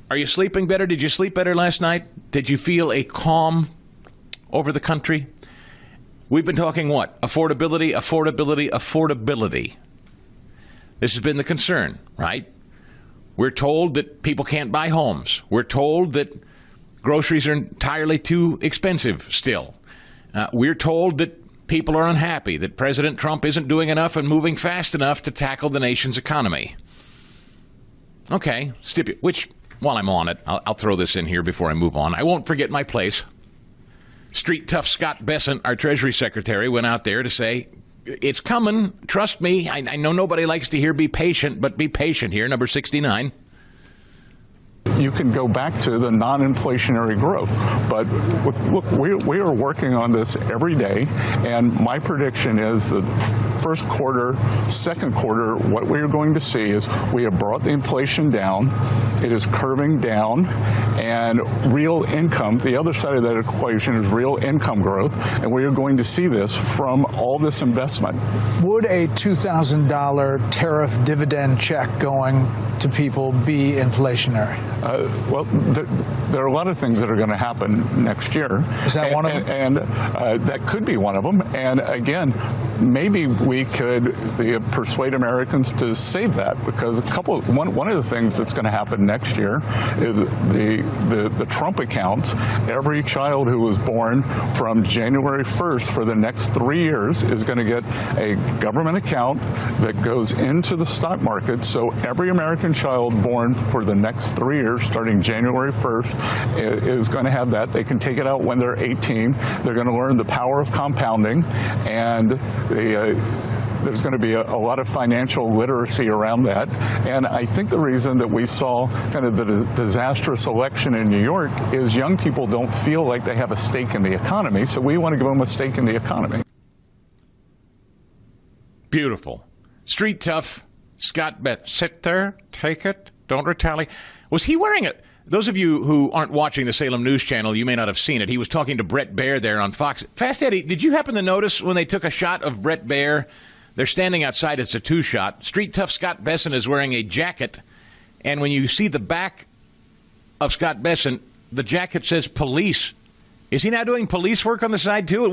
Are you sleeping better? Did you sleep better last night? Did you feel a calm over the country? We've been talking what? Affordability, affordability, affordability. This has been the concern, right? We're told that people can't buy homes. We're told that groceries are entirely too expensive still. We're told that people are unhappy, that President Trump isn't doing enough and moving fast enough to tackle the nation's economy. Okay, which, while I'm on it, I'll throw this in here before I move on. I won't forget my place. Street tough Scott Benson, our Treasury Secretary, went out there to say, it's coming, trust me. I know nobody likes to hear be patient, but be patient here, number 69. You can go back to the non-inflationary growth. But look, we are working on this every day, and my prediction is that first quarter, second quarter, what we are going to see is we have brought the inflation down, it is curving down, and real income, the other side of that equation is real income growth, and we are going to see this from all this investment. Would a $2,000 tariff dividend check going to people be inflationary? Well, there are a lot of things that are going to happen next year. Is that one of them? And that could be one of them. And again, maybe we could persuade Americans to save that, because one of the things that's going to happen next year is the Trump accounts. Every child who was born from January 1st for the next 3 years is going to get a government account that goes into the stock market. So every American child born for the next 3 years, starting January 1st, is going to have that. They can take it out when they're 18. They're going to learn the power of compounding, and there's going to be a lot of financial literacy around that. And I think the reason that we saw kind of the disastrous election in New York is young people don't feel like they have a stake in the economy, so we want to give them a stake in the economy. Beautiful. Street tough Scott Benson. Sit there, take it, don't retaliate. Was he wearing it? Those of you who aren't watching the Salem News Channel, you may not have seen it. He was talking to Brett Baer there on Fox. Fast Eddie, did you happen to notice when they took a shot of Brett Baer? They're standing outside. It's a two-shot. Street tough Scott Benson is wearing a jacket, and when you see the back of Scott Benson, the jacket says police. Is he now doing police work on the side, too? It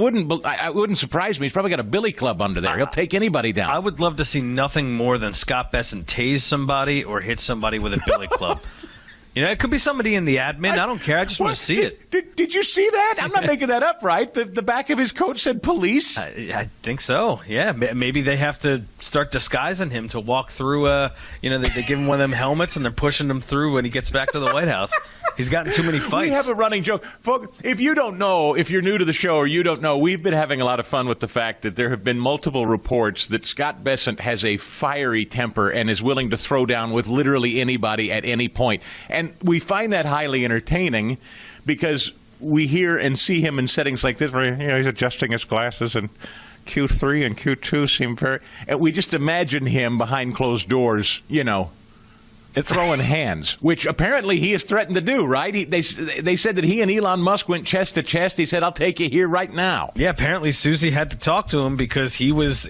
wouldn't surprise me. He's probably got a billy club under there. He'll take anybody down. I would love to see nothing more than Scott Benson tase somebody or hit somebody with a billy club. You know, it could be somebody in the admin. I don't care. I just want to see it. Did you see that? I'm not making that up, right? The back of his coat said police? I think so, yeah. Maybe they have to start disguising him to walk through, they give him one of them helmets and they're pushing him through when he gets back to the White House. He's gotten too many fights. We have a running joke. Folks, if you don't know, if you're new to the show or you don't know, we've been having a lot of fun with the fact that there have been multiple reports that Scott Benson has a fiery temper and is willing to throw down with literally anybody at any point. And we find that highly entertaining because we hear and see him in settings like this where he's adjusting his glasses and Q3 and Q2 seem very... And we just imagine him behind closed doors, throwing hands, which apparently he has threatened to do, right? They said that he and Elon Musk went chest to chest. He said, I'll take you here right now. Yeah, apparently Susie had to talk to him because he was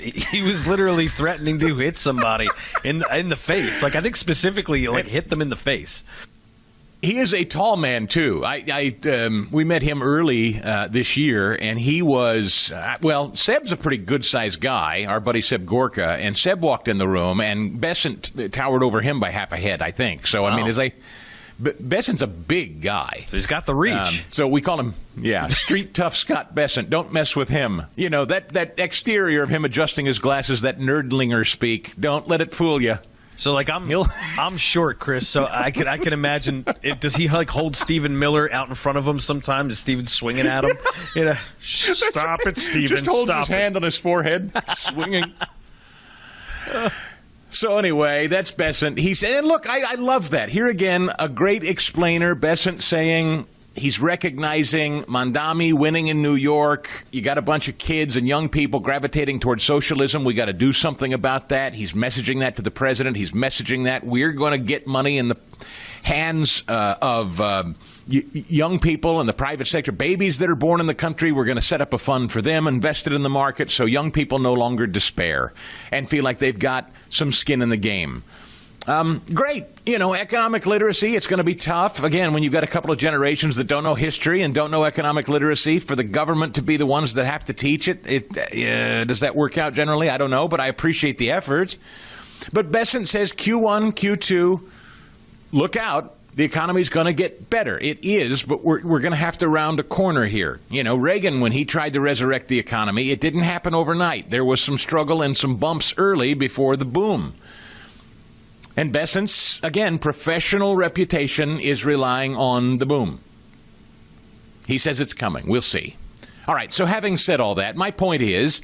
literally threatening to hit somebody in the face. Like, I think specifically, hit them in the face. He is a tall man, too. We met him early this year, and he was, Seb's a pretty good-sized guy, our buddy Seb Gorka, and Seb walked in the room, and Bessent towered over him by half a head, I think. So, wow. I mean, Bessent's a big guy. So he's got the reach. So we call him, street tough Scott Bessent. Don't mess with him. That exterior of him adjusting his glasses, that nerdlinger speak, don't let it fool you. So, I'm short, Chris, so I can imagine, does he, hold Stephen Miller out in front of him sometimes? Is Stephen swinging at him? Stop it, Stephen, just holds his hand on his forehead, swinging. So, anyway, that's Bessent. He said, and look, I love that. Here again, a great explainer, Bessent saying... He's recognizing Mondami winning in New York. You got a bunch of kids and young people gravitating towards socialism. We got to do something about that. He's messaging that to the president. He's messaging that we're going to get money in the hands of young people in the private sector, babies that are born in the country. We're going to set up a fund for them, invested in the market, so young people no longer despair and feel like they've got some skin in the game. Great. Economic literacy, it's going to be tough. Again, when you've got a couple of generations that don't know history and don't know economic literacy, for the government to be the ones that have to teach it, does that work out generally? I don't know, but I appreciate the effort. But Bessent says Q1, Q2, look out. The economy's going to get better. It is, but we're going to have to round a corner here. Reagan, when he tried to resurrect the economy, it didn't happen overnight. There was some struggle and some bumps early before the boom. And Bessent's, again, professional reputation is relying on the boom. He says it's coming. We'll see. All right, so having said all that, my point is,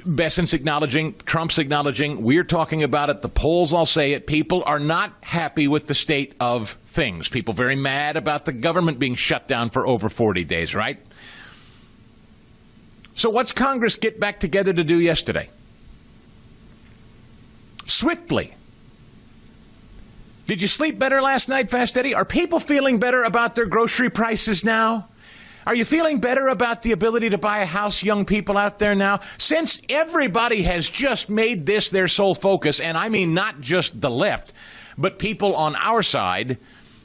Bessent's acknowledging, Trump's acknowledging, we're talking about it, the polls all say it, people are not happy with the state of things. People very mad about the government being shut down for over 40 days, right? So what's Congress get back together to do yesterday? Swiftly. Did you sleep better last night, Fast Eddie? Are people feeling better about their grocery prices now? Are you feeling better about the ability to buy a house, young people out there now? Since everybody has just made this their sole focus, and I mean not just the left, but people on our side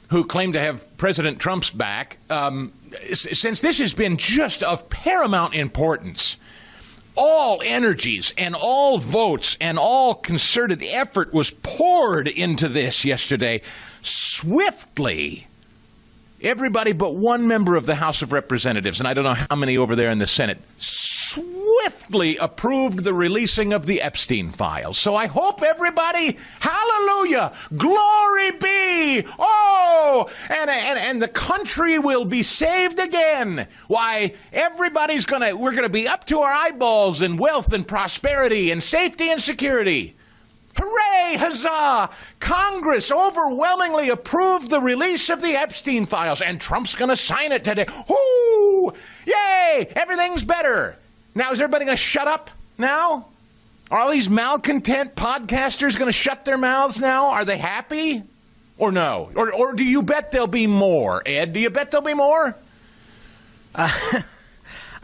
who claim to have President Trump's back, since this has been just of paramount importance, all energies and all votes and all concerted effort was poured into this yesterday swiftly. Everybody but one member of the House of Representatives, and I don't know how many over there in the Senate, swiftly approved the releasing of the Epstein files. So I hope everybody, hallelujah, glory be, and the country will be saved again. Why, we're going to be up to our eyeballs in wealth and prosperity and safety and security. Hooray! Huzzah! Congress overwhelmingly approved the release of the Epstein files, and Trump's going to sign it today. Whoo! Yay! Everything's better. Now, is everybody going to shut up now? Are all these malcontent podcasters going to shut their mouths now? Are they happy? Or no? Or do you bet there'll be more, Ed? Do you bet there'll be more?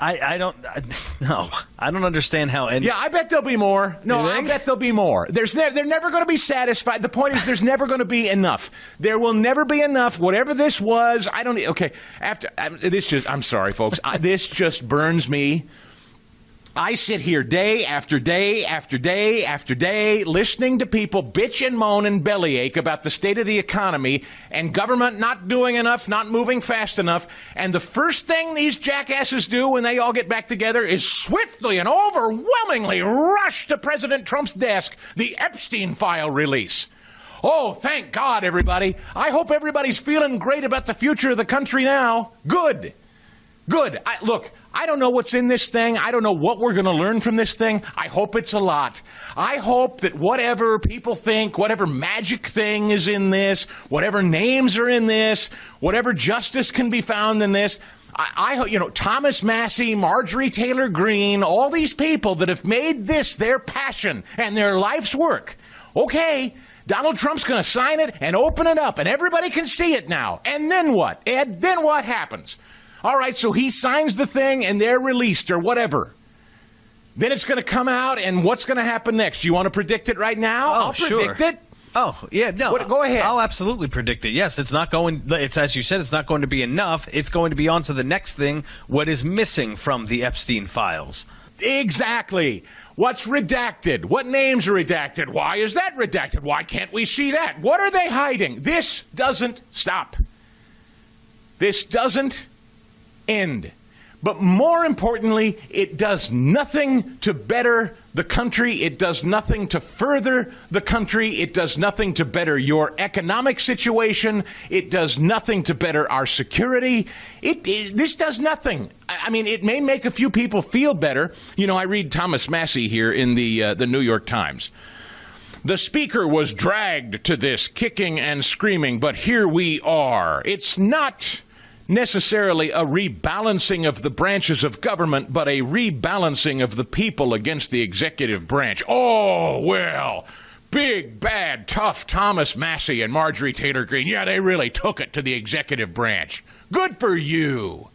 I don't understand how any. Yeah, I bet there'll be more. No, I bet there'll be more. They're never going to be satisfied. The point is, there's never going to be enough. There will never be enough. Whatever this was, I don't. Okay, I'm sorry, folks. This just burns me. I sit here day after day after day after day listening to people bitch and moan and bellyache about the state of the economy and government not doing enough, not moving fast enough. And the first thing these jackasses do when they all get back together is swiftly and overwhelmingly rush to President Trump's desk the Epstein file release. Oh, thank God, everybody. I hope everybody's feeling great about the future of the country now. Good. Look, I don't know what's in this thing. I don't know what we're going to learn from this thing. I hope it's a lot. I hope that whatever people think, whatever magic thing is in this, whatever names are in this, whatever justice can be found in this, I hope, Thomas Massey, Marjorie Taylor Greene, all these people that have made this their passion and their life's work. Okay, Donald Trump's going to sign it and open it up, and everybody can see it now. And then what, Ed? Then what happens? All right, so he signs the thing and they're released or whatever. Then it's going to come out, and what's going to happen next? You want to predict it right now? I'll predict it. Oh, yeah, no. Go ahead. I'll absolutely predict it. Yes, it's as you said, it's not going to be enough. It's going to be on to the next thing, what is missing from the Epstein files. Exactly. What's redacted? What names are redacted? Why is that redacted? Why can't we see that? What are they hiding? This doesn't stop. This doesn't end. But more importantly, it does nothing to better the country. It does nothing to further the country. It does nothing to better your economic situation. It does nothing to better our security. This does nothing. I mean, it may make a few people feel better. I read Thomas Massey here in the New York Times. The speaker was dragged to this, kicking and screaming, but here we are. It's not necessarily a rebalancing of the branches of government, but a rebalancing of the people against the executive branch. Oh, well, big, bad, tough Thomas Massey and Marjorie Taylor Greene. Yeah, they really took it to the executive branch. Good for you.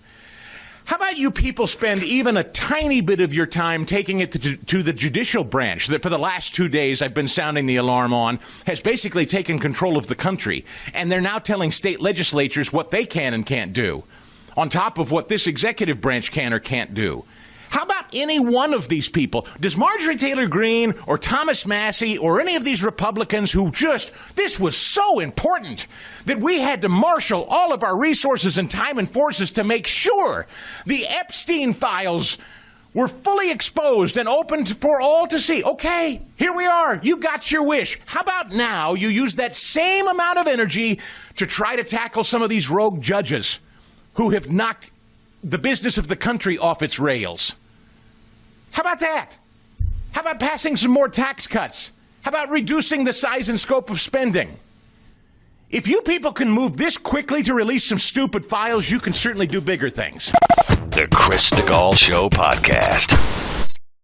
How about you people spend even a tiny bit of your time taking it to the judicial branch that for the last 2 days I've been sounding the alarm on, has basically taken control of the country. And they're now telling state legislatures what they can and can't do, on top of what this executive branch can or can't do. How about any one of these people? Does Marjorie Taylor Greene or Thomas Massey or any of these Republicans who this was so important that we had to marshal all of our resources and time and forces to make sure the Epstein files were fully exposed and open for all to see? Okay, here we are. You got your wish. How about now you use that same amount of energy to try to tackle some of these rogue judges who have knocked the business of the country off its rails? How about that? How about passing some more tax cuts? How about reducing the size and scope of spending? If you people can move this quickly to release some stupid files, you can certainly do bigger things. The Chris Stigall Show Podcast.